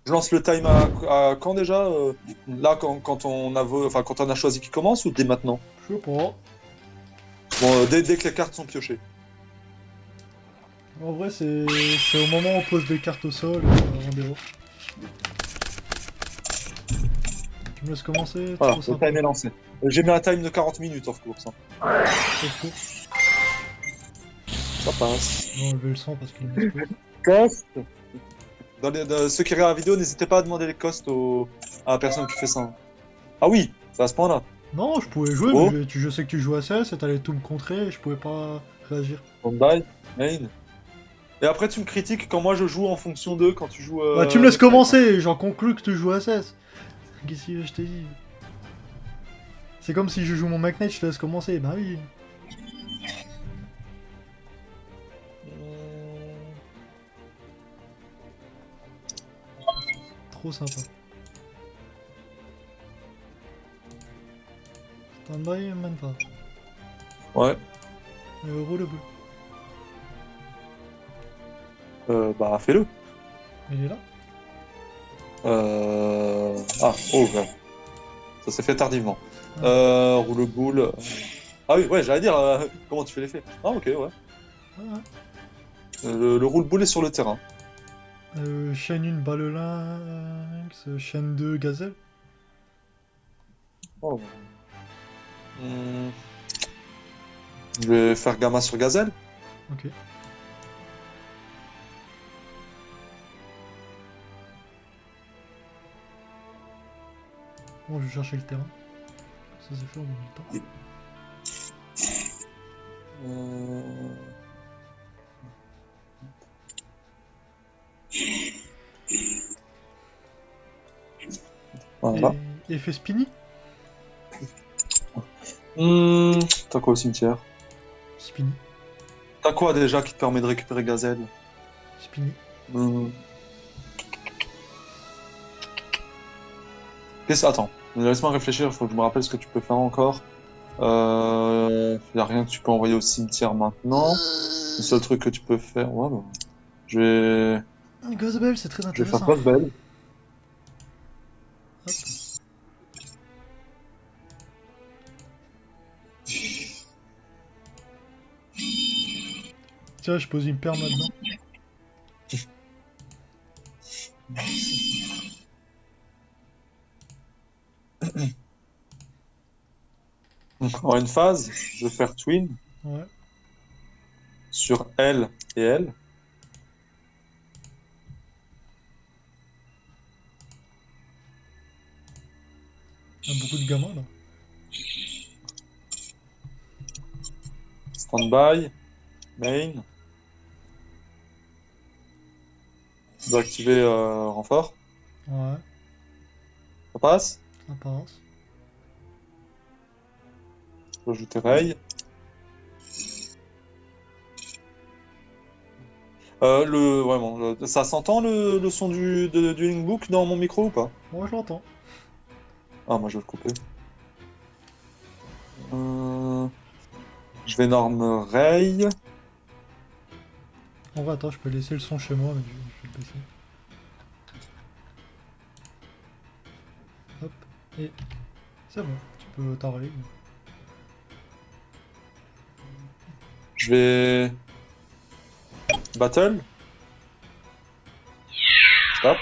Je lance le time à quand déjà là, quand on a, enfin, quand on a choisi qui commence ou dès maintenant? Je sais pas. Bon, dès que les cartes sont piochées. En vrai, c'est au moment où on pose des cartes au sol et rendez-vous. Tu me laisses commencer, Voilà, trop le sympa. time est lancé. J'ai mis un time de 40 minutes of course, hein. Sauf que, Ça passe. je vais enlever le sang parce qu'il m'explose. Cost. Dans ceux qui regardent la vidéo, n'hésitez pas à demander les costs à la personne qui fait ça, hein. Ah oui, c'est à ce point-là. Non, je pouvais jouer, mais Oh, je sais que tu joues à CS et t'allais tout me contrer et je pouvais pas réagir. Bondi, main. Et après, tu me critiques quand moi je joue en fonction d'eux, quand tu joues Bah, tu me laisses next time, hein. commencer, j'en conclus que tu joues à CS. Qu'est-ce que je t'ai dit? C'est comme si je joue mon McKnight, je te laisse commencer. Bah oui, trop sympa. Standby, même pas. Ouais, Roule bleu. bah fais-le. Il est là? Ah, oh, ouais. Ça s'est fait tardivement. Ah. Roule boule. Ah oui, ouais, j'allais dire, comment tu fais l'effet? Ah, ok, ouais. Ah, ouais. Le roule boule est sur le terrain. Chaîne 1, balle lynx. Chaîne 2, gazelle. Oh. Hmm, je vais faire gamma sur gazelle. Ok. Bon, je vais chercher le terrain. Ça s'est fait en même temps. Euh, Voilà. Et effet spinny? T'as quoi au cimetière? Spinny. T'as quoi déjà qui te permet de récupérer gazelle? Spinny. Hmm. Attends, laisse-moi réfléchir, il faut que je me rappelle ce que tu peux faire encore. Y a rien que tu peux envoyer au cimetière maintenant. Le seul truc que tu peux faire, ouais, bah, je vais, Ghostbell, c'est très je vais faire intéressant. Crossbell. Hop. Tiens, je pose une perle là-dedans. En une phase, je vais faire Twin Ouais. sur elle et elle. Il y a beaucoup de gamins là. Standby, main. Je dois activer renfort. Ouais. Ça passe. Apparence. Je peux ajouter Ray. Vraiment, ça s'entend le son du Linkbook dans mon micro ou pas? Moi, je l'entends. Ah, moi je vais le couper. Euh, je vais norme Ray. En vrai, attends, je peux laisser le son chez moi, mais je vais le baisser. Hop. Et c'est bon. Tu peux t'arrêter. Je vais battle. Je tape.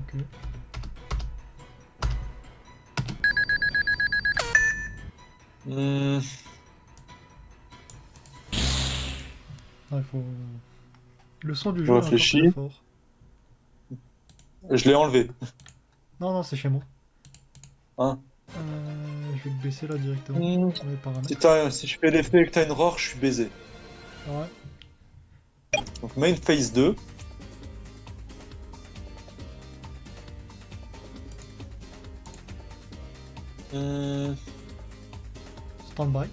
Ok. Hmm, Ah, il faut. Le son du je jeu est encore très réfléchis. fort. Je l'ai enlevé. Non, non, c'est chez moi. Hein. Je vais le baisser là directement. Hmm, Dans les si, paramètres. si je fais l'effet et que t'as une roar, je suis baisé. Ouais. Donc main phase 2. Hmm, Standby.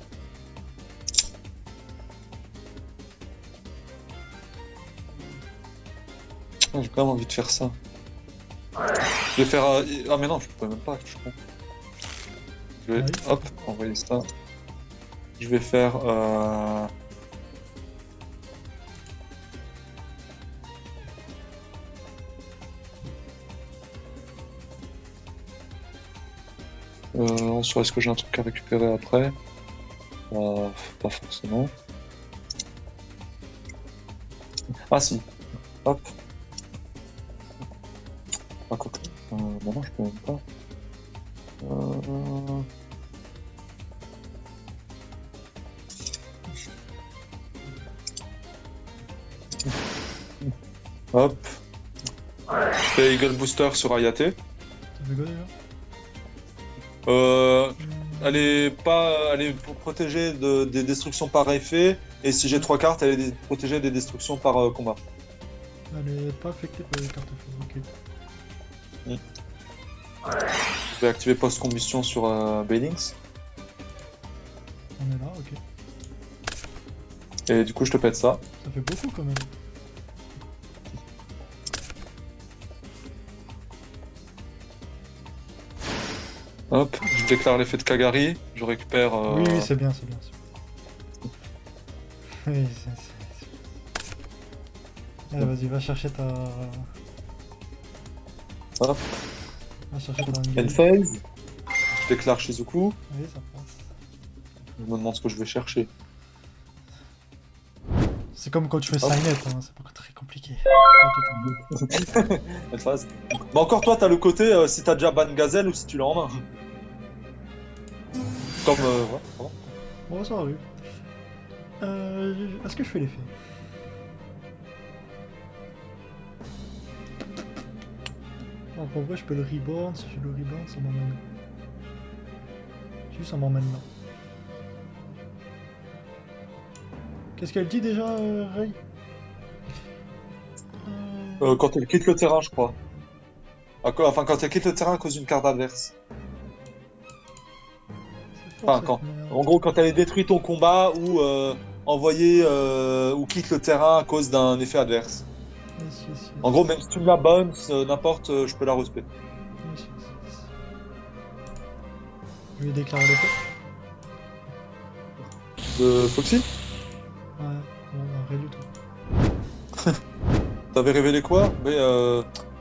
j'ai quand même envie de faire ça. Je vais faire. Ah, mais non, je peux même pas, je crois. Je vais, Oui. hop, envoyer ça. Je vais faire. En soi, est-ce que j'ai un truc à récupérer après? Pas forcément. Ah si, hop. Ah, quoi que... non, je peux même pas. Euh... Hop. Je fais Eagle Booster sur Ayaté. Ça fait quoi déjà? Elle est protégée des destructions par effet, et si j'ai 3 cartes, elle est protégée des destructions par combat. Elle est pas affectée par les cartes feu, ok. Je vais activer post-combustion sur Banelings, On est là, ok. et du coup je te pète ça. Ça fait beaucoup quand même. Hop, je déclare l'effet de Kagari, je récupère... Oui, oui, c'est bien, c'est bien. Oui, Allez, vas-y, va chercher ta... Hop, Va chercher ta end phase, je déclare Shizuku, Oui, ça passe. je me demande ce que je vais chercher. C'est comme quand tu fais Hop. Signet, hein, c'est pas très compliqué. End phase. Mais encore toi, t'as le côté si t'as déjà ban Gazelle ou si tu l'as en main. Comme... ouais, pardon. Bon, ça arrive. Est-ce que je fais l'effet? Donc en vrai, je peux le reborn. Si je le reborn, ça m'emmène. Si, ça m'emmène là. Qu'est-ce qu'elle dit déjà, Ray? Quand elle quitte le terrain, je crois. Enfin, quand elle quitte le terrain à cause d'une carte adverse. C'est fort, Enfin, cette quand... merde. En gros, quand elle détruit ton combat ou envoyé ou quitte le terrain à cause d'un effet adverse. Yes, yes, yes. En gros, même si tu me la bounce, n'importe, je peux la respect. Yes, yes, yes. Je vais déclarer l'effet. De Foxy? Ouais, bon, rien du tout. T'avais révélé quoi? Oui,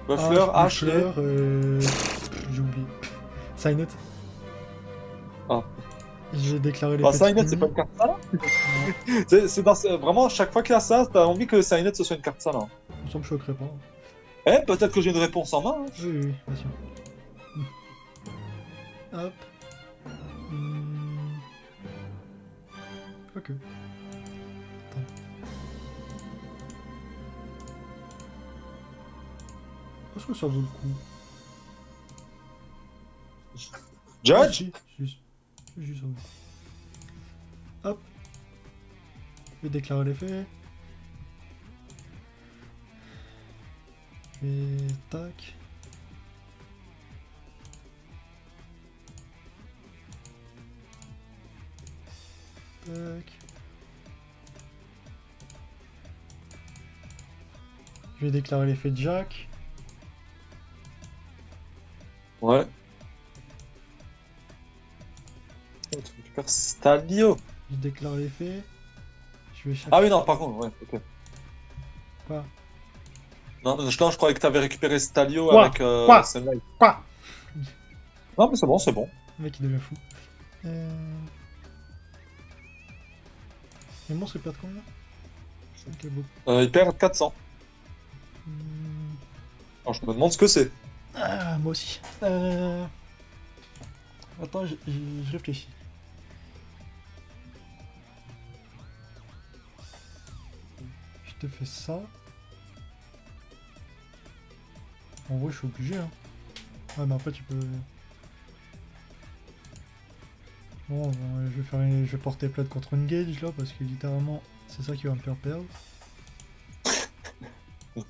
Buffler, H, et... Buffler, j'ai oublié. Signet. Ah. Je vais déclarer l'effet Ah, de Signet, c'est Spinny. pas une carte sala? Ouais, Vraiment, chaque fois qu'il y a ça, t'as envie que Signet ce soit une carte sala. Hein. ça me choquerait pas. Eh, peut-être que j'ai une réponse en main. Hein. Oui, oui, bien sûr. Hop. Hmm. Ok. Attends. Est-ce que ça vaut le coup? Judge? Si, ça vaut. Hop. Je vais déclarer l'effet. Et tac. Tac. Je vais déclarer l'effet de Jack. Ouais. Tu récupères Stalio. Je déclare l'effet. Je vais chercher. Ah oui, non, par contre, ouais, ok. Quoi? Non, je croyais que t'avais récupéré Stalio Quoi avec Quoi Sunlight. Quoi? Non, mais c'est bon, c'est bon. Le mec il devient fou. Les monstres ils perdent combien? Ok, bon. Il perd 400. Hmm. Alors, je me demande ce que c'est. Ah, moi aussi. Attends, je réfléchis. Je te fais ça. En vrai, je suis obligé. Hein. Ouais, mais après, tu peux. Bon, je vais porter plainte contre une gauge là parce que littéralement, c'est ça qui va me faire perdre.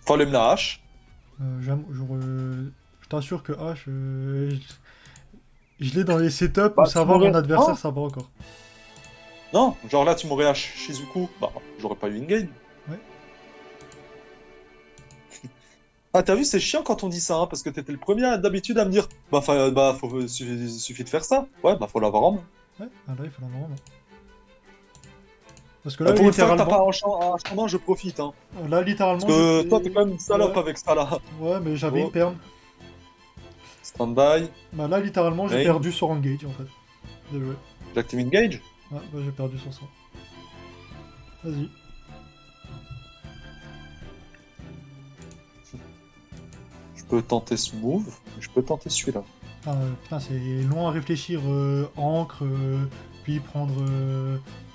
Follow la hache. Je t'assure que H, je l'ai dans les setups Bah, où ça tu va, mon m'aurais- adversaire, Oh ça va encore. Non, genre là, tu m'aurais hache Shizuku. Bah, j'aurais pas eu une game. Ouais. Ah, t'as vu, c'est chiant quand on dit ça, hein, parce que t'étais le premier d'habitude à me dire suffit de faire ça. Ouais, bah, faut l'avoir en main. Ouais, ah là, il faut l'avoir en main. Parce que là, Pour une fois que t'as pas littéralement, un changement, je profite. Hein. là, littéralement, Parce que je- toi, t'es quand même une salope Ouais. avec ça là. Ouais, mais j'avais Oh. une perme. Standby. Bah là, littéralement, j'ai Main. perdu sur Engage, en fait. Désolé. J'active Engage. Ouais, bah j'ai perdu sur ça. Vas-y. Je peux tenter ce move, mais je peux tenter celui-là. Ah, putain, c'est long à réfléchir. Ancre, puis prendre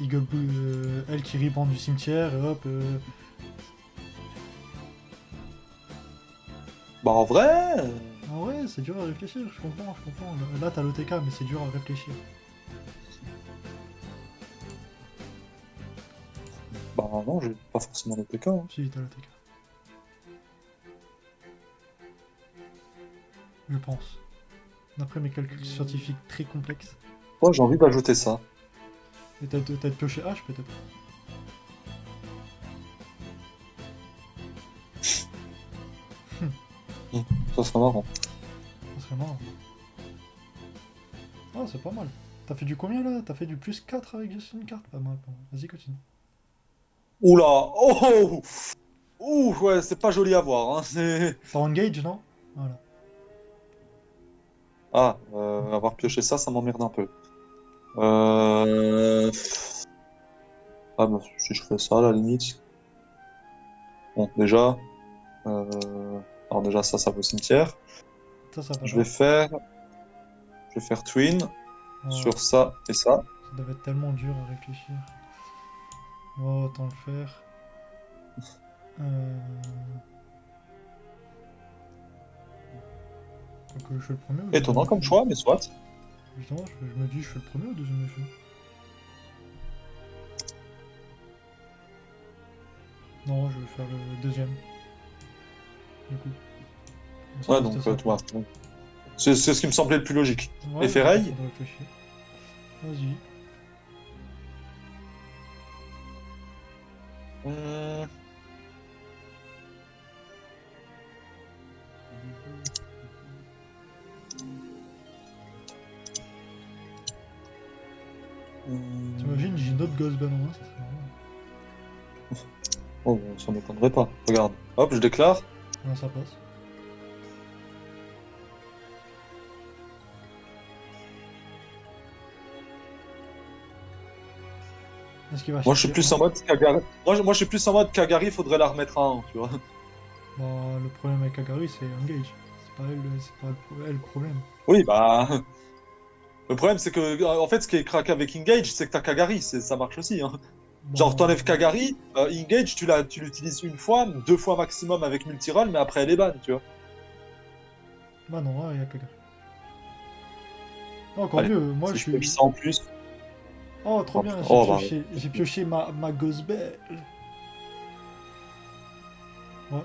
Eagle Blue, elle qui rebound du cimetière, et hop. Bah en vrai, Ah ouais, c'est dur à réfléchir, je comprends, je comprends. Là, t'as l'OTK, mais c'est dur à réfléchir. bah non, j'ai pas forcément le PK. Hein. Si, t'as l'OTK. Je pense. D'après mes calculs scientifiques très complexes. Moi j'ai envie d'ajouter ça. Et t'as pioché H peut-être. Ça serait marrant. Ça serait marrant. Ah, c'est pas mal. T'as fait du combien là? T'as fait du plus 4 avec juste une carte? Pas mal, pas mal. Vas-y, continue. Oula, oh, ouh, ouais, c'est pas joli à voir. Hein. T'as engage, non? Voilà. Ah, avoir pioché ça, ça m'emmerde un peu. Euh... Ah bah si je fais ça à la limite. Bon, déjà, alors déjà ça va au cimetière. Ça va Je pas. vais faire, twin Ouais, sur ça et ça. ça devait être tellement dur à réfléchir. Oh, autant le faire. Donc, je fais le premier ou le deuxième Étonnant comme effet? choix, mais soit. Justement, je me dis, je fais le premier ou le deuxième effet? Non, je vais faire le deuxième. Du coup. Ça Ouais, reste donc simple. tu vois. C'est ce qui me semblait le plus logique. Ouais, Et j'ai pas Ferreille, trop de réfléchir. Vas-y. hmm, T'imagines, j'ai une autre Ghost Ban en main, ça serait marrant. oh, ça m'étonnerait pas. Regarde. Hop, je déclare. Non, ça passe. Est-ce qu'il va Moi, je suis chercher plus un? en mode Kagari. Moi, je suis plus en mode Kagari, faudrait la remettre à 1, tu vois. Bah, le problème avec Kagari, c'est Engage. C'est pas elle, elle le problème. Oui, bah. Le problème, c'est que, en fait, ce qui est craqué avec Engage, c'est que t'as Kagari, ça marche aussi. Hein. Genre, Bon, t'enlèves Kagari, Engage, tu l'utilises une fois, 2 fois maximum avec multiroll, mais après, elle est ban, tu vois. bah non, il y a Kagari. Oh, encore Allez, mieux, moi si je je fais suis. ça en plus. Oh, trop Oh, bien, putain. Oh, bah. j'ai pioché ma Ghost Bell. Ouais,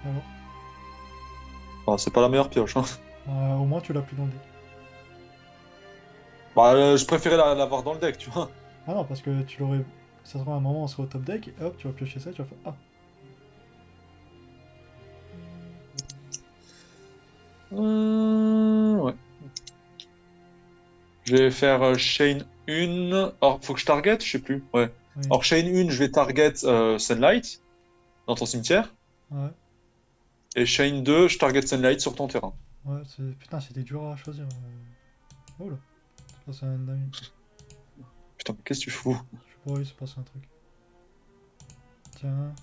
alors. Oh, c'est pas la meilleure pioche. Hein. Au moins, tu l'as plus dans le deck. Bah, je préférais l'avoir dans le deck, tu vois. Ah non, parce que tu l'aurais. Ça sera un moment, on sera au top deck, et hop, tu vas piocher ça, tu vas faire. Ah, Ouais. Je vais faire Chain 1. Alors, faut que je target, je sais plus. Ouais. oui. Alors, Chain 1, je vais target Sunlight dans ton cimetière. Ouais, Et Chain 2, je target Sunlight sur ton terrain. ouais, putain, c'était dur à choisir. Oh là, c'est passé un dingue. Putain, mais qu'est-ce que tu fous? Je sais pas, il s'est passé un truc. Tiens.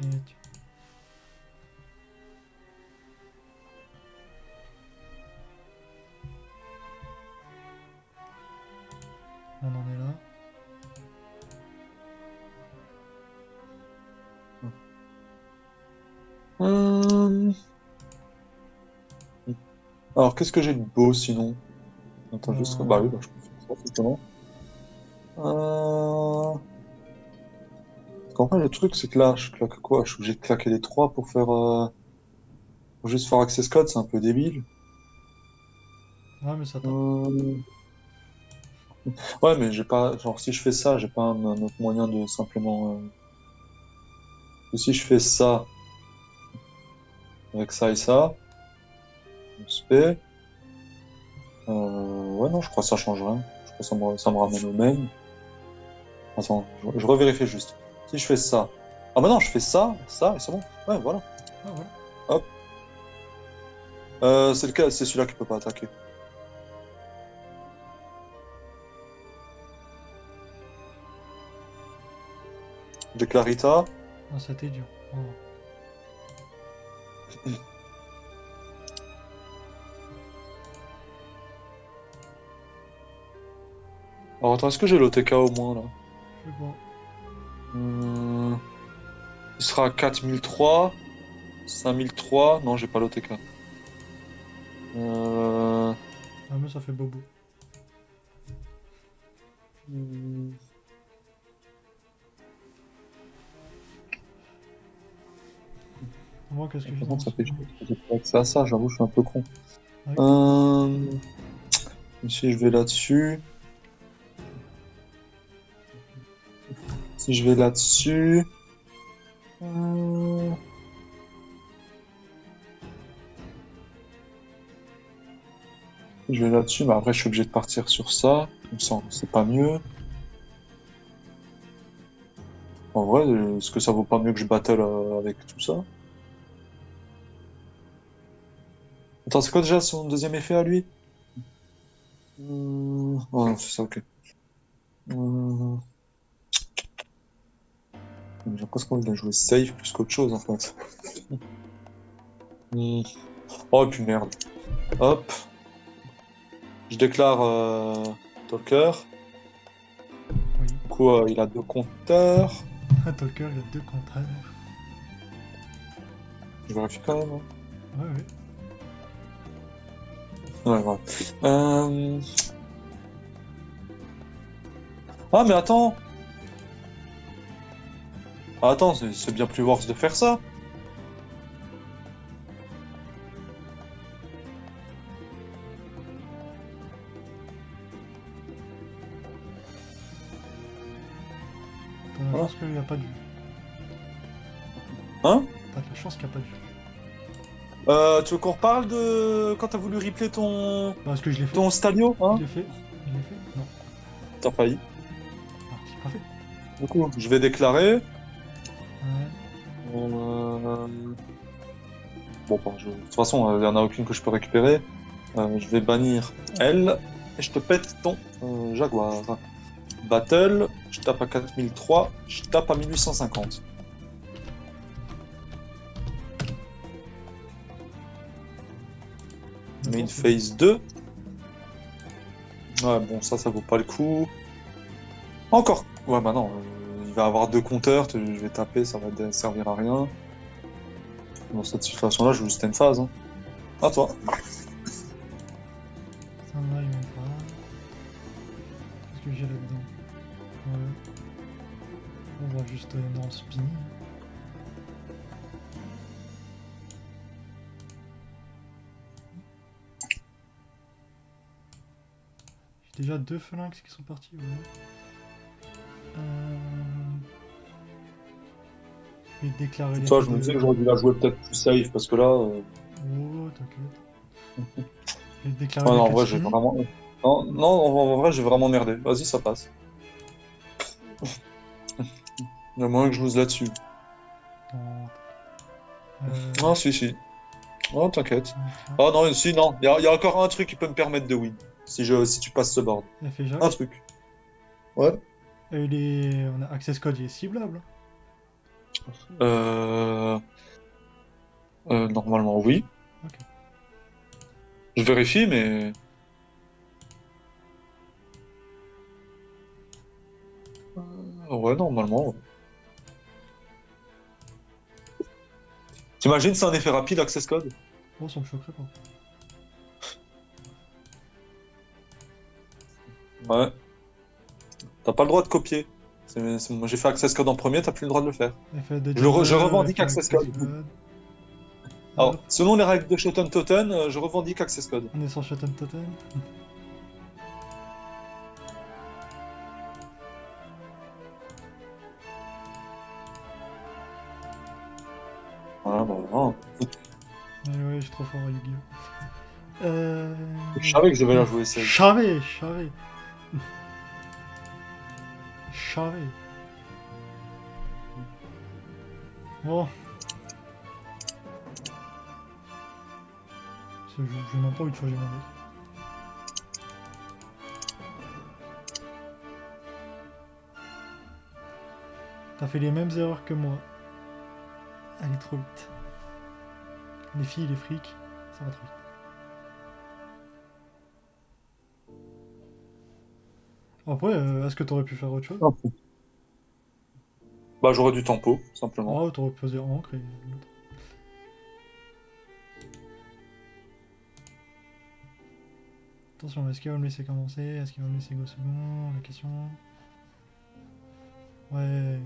Et tu... On en est là. Hum. Alors, qu'est-ce que j'ai de beau sinon? Attends, juste. Bah oui, bah, je peux faire ça, simplement. Parce qu'en fait, le truc, c'est que là, je claque quoi? Je suis obligé de claquer les 3 pour faire. Pour juste faire access code, c'est un peu débile. Ouais, mais ça tape. Ouais, mais j'ai pas. Genre, si je fais ça, j'ai pas un autre moyen de simplement. Si je fais ça, avec ça et ça, on se fait. Ouais, non, je crois que ça change rien. Je crois que ça me ramène au main. Attends, je revérifie juste. Si je fais ça, Ah bah non, je fais ça, ça, et c'est bon. Ouais, voilà. Ah, voilà. Hop. C'est le cas, c'est celui-là qui peut pas attaquer. De Clarita. Ah, ça a été dur. Oh. Alors attends, est-ce que j'ai l'OTK au moins là? Je sais pas. Hmm, Il sera à 4003, 5003. Non, j'ai pas l'OTK. Euh... Ah, mais ça fait bobo. hmm, Moi, qu'est-ce que j'ai Par dans contre, ça ce... fait chier que j'ai pas accès à ça, j'avoue, je suis un peu con. Ouais. Euh... Si je vais là-dessus. Si je vais là-dessus. euh, Je vais là-dessus, mais après, je suis obligé de partir sur ça. Comme ça, c'est pas mieux. En vrai, est-ce que ça vaut pas mieux que je battle avec tout ça? Attends, c'est quoi déjà son deuxième effet à lui? Oh non, c'est ça, ok. Euh... J'ai l'impression qu'il a joué safe plus qu'autre chose, en fait. Hmm. Oh, et puis merde. Hop. Je déclare Talker. Oui. Du coup, il a 2 compteurs. Ah, Talker, il a 2 contraires. Je vérifie quand même, hein. Ouais, ouais. Ouais, ouais. Euh... Ah, mais attends! Ah, attends, c'est bien plus worse de faire ça. T'as la Voilà. chance qu'il n'y a pas de vue. Hein? T'as de la chance qu'il n'y a pas de vue. Tu veux qu'on reparle de quand t'as voulu replay Parce que je l'ai fait. ton Stalio, hein? Je l'ai fait. Je l'ai fait. Non. T'as failli. Ah, j'ai pas fait. Du coup, je vais déclarer. Ouais. Euh, Bon, bah, de toute façon, il n'y en a aucune que je peux récupérer. Je vais bannir elle. Et je te pète ton Jaguar. Battle, je tape à 4003, je tape à 1850. Main phase 2. Ouais, bon, ça vaut pas le coup. Encore. Ouais, bah non, il va avoir 2 compteurs, je vais taper, ça va servir à rien. Dans cette situation-là, je vais juste une phase. Hein. À toi. Ça là, il même pas. Qu'est-ce que j'ai là-dedans? Ouais. On va juste dans le spin. J'ai déjà 2 phalanx qui sont partis, ouais. Je vais déclarer les Toi, je me disais que j'aurais dû la jouer peut-être plus safe parce que là. Oh, t'inquiète. Je vais déclarer Ouais, non, en l'effet de vrai, j'ai spin. vraiment. Non, non, en vrai, j'ai vraiment merdé. Vas-y, ça passe. Il y a moyen que je lose là-dessus. Non. Ah, si, si. Oh, t'inquiète. Tiens. Oh, non, si, non. Il y a encore un truc qui peut me permettre de win. Si tu passes ce board. Effet Un Jacques. truc. Ouais. Et on a access code, il est ciblable. Euh... Normalement, oui. Ok. Je vérifie, mais. Ouais, normalement. Ouais. T'imagines, c'est un effet rapide, access code? Oh, ça me choquerait pas. Ouais. T'as pas le droit de copier. Moi, j'ai fait access code en premier, t'as plus le droit de le faire. Effet de Je jungler, revendique effet access access code. code. Alors, Hop, selon les règles de Shoten Toten, je revendique access code. on est sur Shoten Totem. Voilà, bah, voilà. Ouais, je suis trop fort à Yu-Gi-Oh! Je savais que je devais la jouer safe. Je savais. Oh. J'ai même pas envie de changer mon deck. T'as fait les mêmes erreurs que moi. Allez trop vite. Les filles, les frics, ça va trop vite. Après, est-ce que t'aurais pu faire autre chose? Ah, bah, j'aurais du tempo, simplement. Oh, t'aurais posé encre et l'autre. Attention, est-ce qu'il va me laisser commencer? Est-ce qu'il va me laisser go second? La question. Ouais.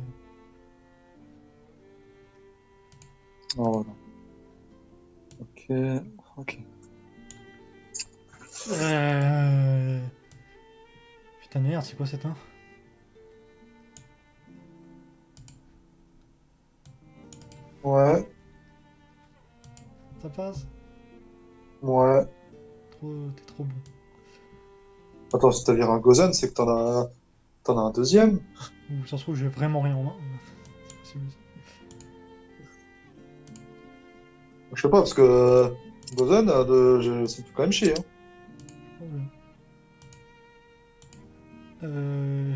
Ah, voilà. Ok, ok. Putain de merde, c'est quoi cette main? Ouais, Ça passe? ouais. T'es trop bon. Attends, si t'as viré un Gozen, c'est que t'en as un deuxième. Ou ça se trouve, j'ai vraiment rien en main. C'est possible aussi. Je sais pas, parce que Gozen, ça me fait quand même chier. Hein. Problème.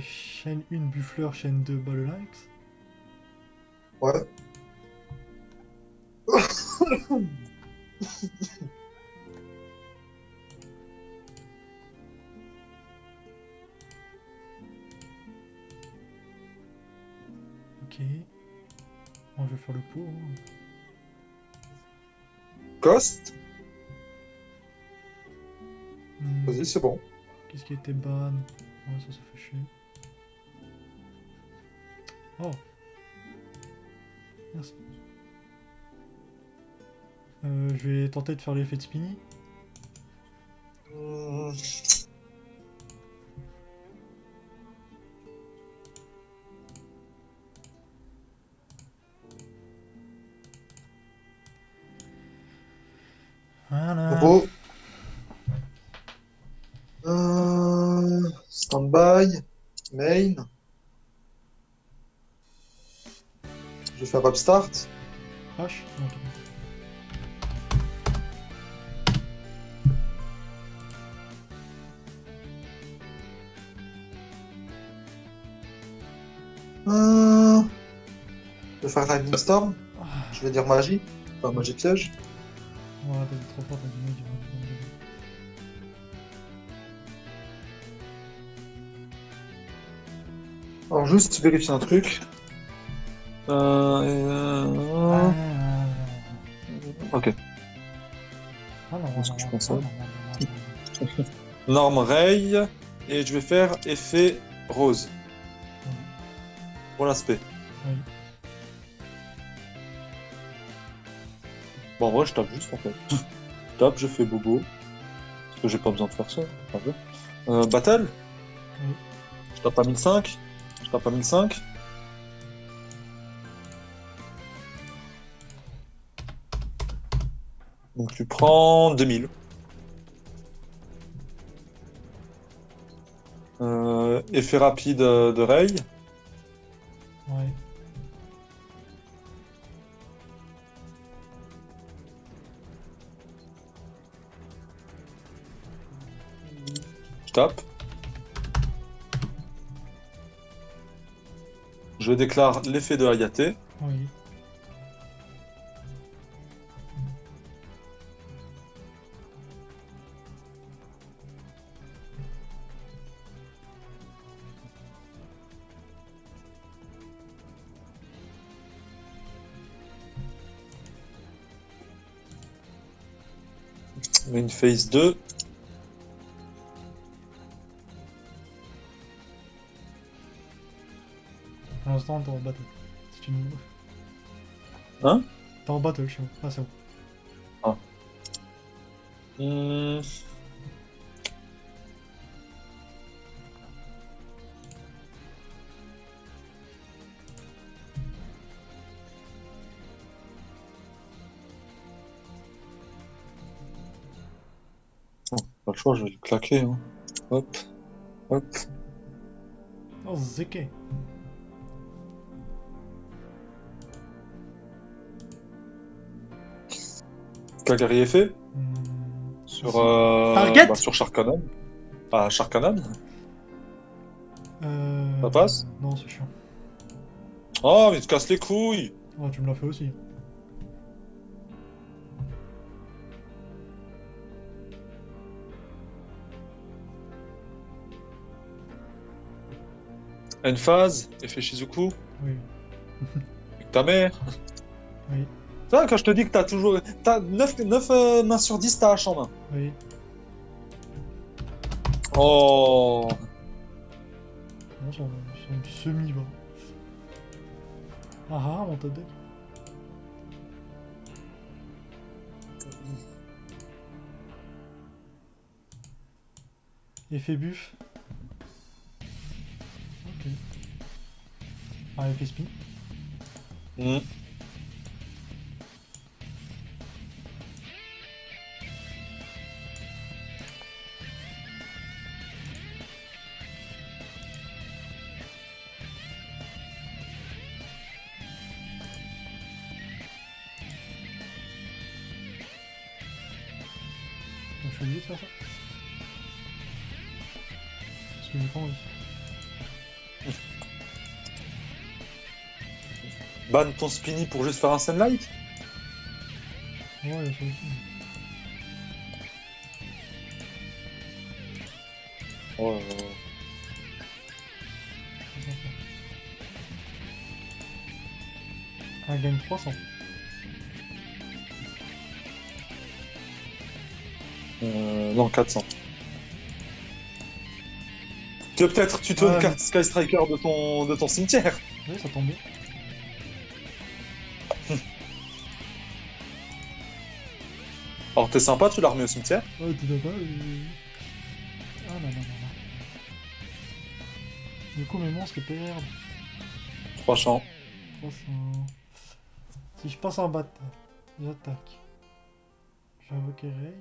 Chaîne 1, Buffleur, chaîne 2, Ballelinx. Ouais. Ok. Bon, je vais faire le pot. Hein. Cost, Hmm, vas-y, c'est bon. Qu'est-ce qui était ban? Ouais, ça fait chier. Oh, merci. Je vais tenter de faire l'effet de Spinny. Hum, Voilà. Gros. Standby. Main. Je vais faire upstart. H. Ok. Euh, je vais faire Lightning Storm. Ah, Je vais dire magie. Enfin, magie piège. ouais, t'as dit trop fort, t'as dit mec, Alors, juste vérifier un truc. Ah, Ok. ah, non, Ce que je non, pensais. non, non, non, non. Norme Ray. Et je vais faire effet rose. Pour l'aspect. Oui. Bon, en vrai, je tape juste en fait. Je tape, je fais bobo. Parce que j'ai pas besoin de faire ça. En vrai. Battle. Oui. Je tape à 1005. Je tape à 1005. Donc tu prends 2000. Effet rapide de Ray. Ouais. Je tape. Je déclare l'effet de Hayate. Oui. Une phase 2. Pour l'instant, t'es en battle. Si tu me... Hein? T'es en battle chez moi. Ah, c'est bon. Hmm. Oh, pas le choix, je vais le claquer. Hein. Hop, hop. Oh, Zeke. Kagari est fait. Sur, Target sur Sharkanon. Ah, Sharkanon. Ça passe? Non, c'est chiant. Oh, mais tu te casses les couilles! Oh, tu me l'as fait aussi. Une phase, effet Shizuku, Oui. avec ta mère. Oui. Tu vois, quand je te dis que t'as toujours. T'as 9 mains sur 10, t'as H en main. Oui. Oh! Non, c'est un semi-va. Ah ah, mon top deck. Effet buff. Ok. Ah, effet spin. Hmm. Donc, je suis obligé de faire ça. Parce que j'ai pas envie. Ban ton Spinny pour juste faire un Sunlight? Ouais, il y a ça aussi. Oh, Ah, gagne 300. non, 400. Tu veux peut-être tuto une Ouais. carte Sky Striker de ton cimetière? Oui, ça tombe bien. Alors t'es sympa, tu l'as remis au cimetière? Ouais, t'es d'accord. Ah non, non, non, non. Du coup, mes monstres ils perdent 3 champs. 300. Si je passe en bataille, j'attaque. J'invoque Ray,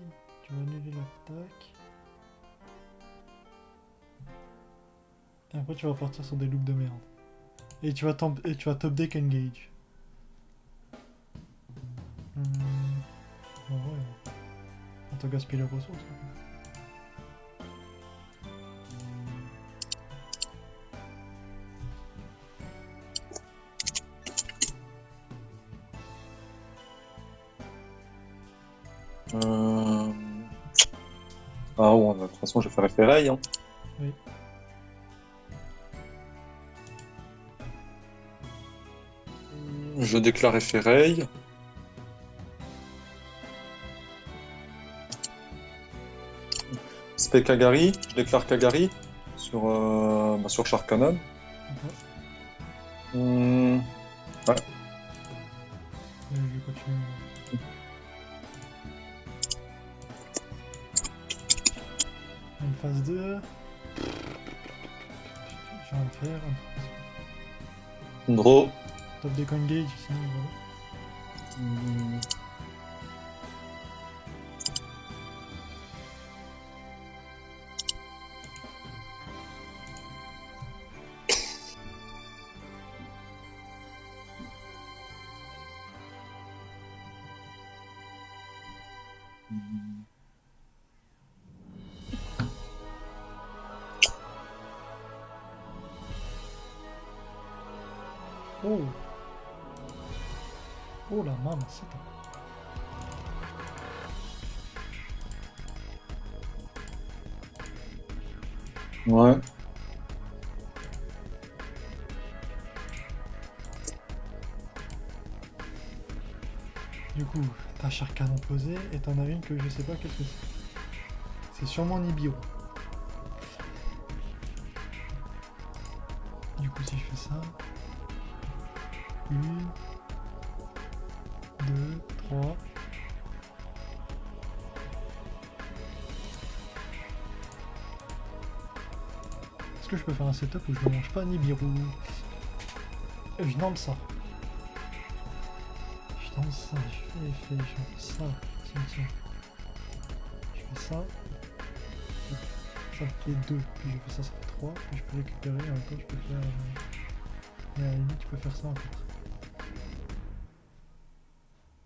tu vas annuler l'attaque. Et après, tu vas partir sur des loops de merde. Et tu vas top deck engage. Bon, ouais. On te gaspille les ressources. Ah ouais, de toute façon, je vais faire effet Ray, hein. Oui. Je déclare effet Ray. Spec Kagari, je déclare Kagari sur Sharkanon. Ouais. Je vais continuer. Une phase 2. Je vais en faire. Draw. Top deck engage, sinon voilà. Oh! Oh la mamacita! Ouais. Du coup, t'as Sharkanon posé et t'en as une que je sais pas qu'est-ce que c'est. C'est sûrement Nibiru. Du coup, si je fais ça. 1, 2, 3. Est-ce que je peux faire un setup où je ne mange pas Nibiru? Je lance ça. Je lance ça, je fais effet, je fais ça. Cimetière. Je fais ça. Ça fait 2, puis je fais ça, ça fait 3, puis je peux récupérer, en même temps je peux faire... Et à la limite, tu peux faire ça en 4.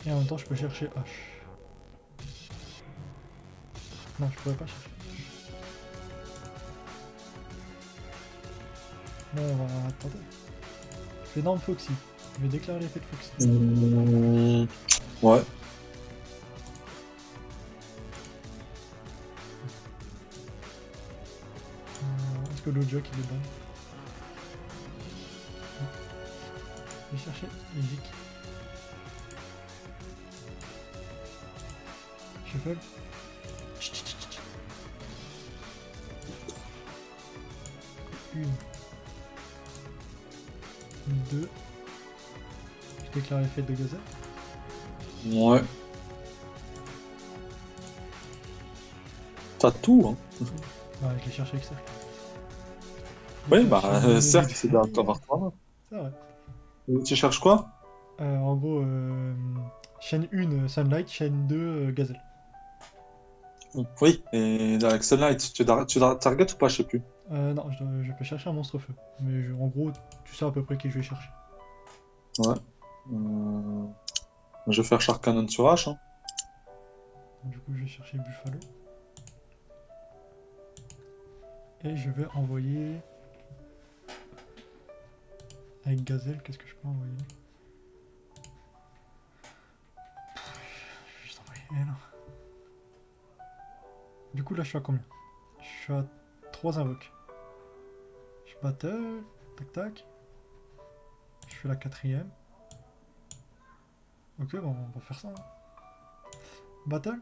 Et en même temps, je peux chercher H. Non, je pourrais pas chercher. Bon, on va attendre. Énorme Foxy. Je vais déclarer l'effet de Foxy. Ouais. Est-ce que le jock il est bon? Je vais chercher Magic. Shuffle. Une. Deux. Je déclare l'effet de gazelle. Ouais. T'as tout, hein. Ouais, je l'ai cherché avec cercle. Oui, bah, cercle, c'est bien encore voir. C'est vrai. Tu cherches quoi? En gros, chaîne 1 Sunlight, chaîne 2 Gazelle. Oui, et avec Sunlight, tu target ou pas, je sais plus. Non, je peux chercher un monstre feu. Mais en gros, tu sais à peu près qui je vais chercher. Ouais. Je vais faire Shark Cannon sur H. Hein. Du coup, je vais chercher Buffalo. Et je vais envoyer... Avec Gazelle, qu'est-ce que je peux envoyer? Je vais juste envoyer elle. Du coup, là, je suis à combien? Je suis à 3 invoques. Je battle, tac tac. Je fais la 4ème. Ok, bon, on va faire ça. Hein. Battle.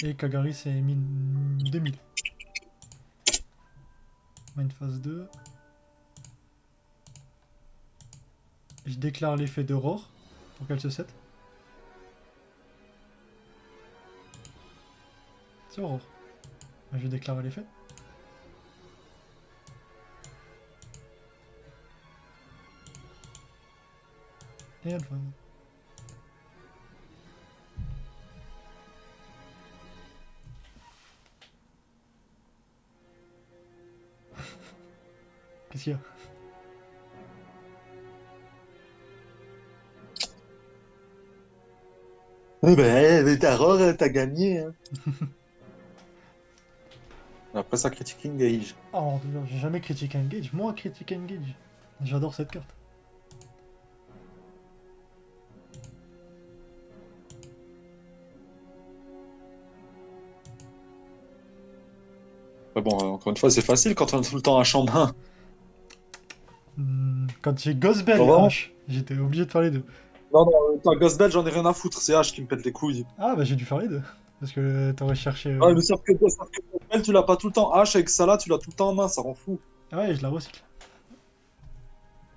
Et Kagari c'est 2000. Mind phase 2. Je déclare l'effet d'Aurore pour qu'elle se set. C'est Aurore. Je vais déclarer l'effet. Et elle phase. Qu'est-ce qu'il y a? Oui, ben, t'as rare, t'as gagné. Hein. Après ça, Critic Engage. Oh, j'ai jamais Critic Engage. Moi, Critic Engage. J'adore cette carte. Mais bon, encore une fois, c'est facile quand on a tout le temps H en main. Quand j'ai Ghostbell et Vraiment H, j'étais obligé de faire les deux. Non, non, t'as Ghost Bell, j'en ai rien à foutre, c'est H qui me pète les couilles. Ah, bah j'ai dû faire les deux. Parce que t'aurais cherché. Ouais, mais sauf que Ghost Bell, tu l'as pas tout le temps. H avec Salah, tu l'as tout le temps en main, ça rend fou. Ah ouais, je la recycle.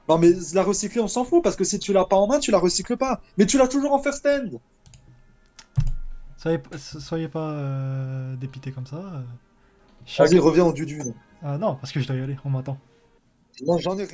Non, mais la recycler, on s'en fout, parce que si tu l'as pas en main, tu la recycles pas. Mais tu l'as toujours en first end. Soyez pas dépité comme ça. Vas-y, reviens au Dudu. Ah non, parce que je dois y aller, on m'attend. Non, j'en ai rien.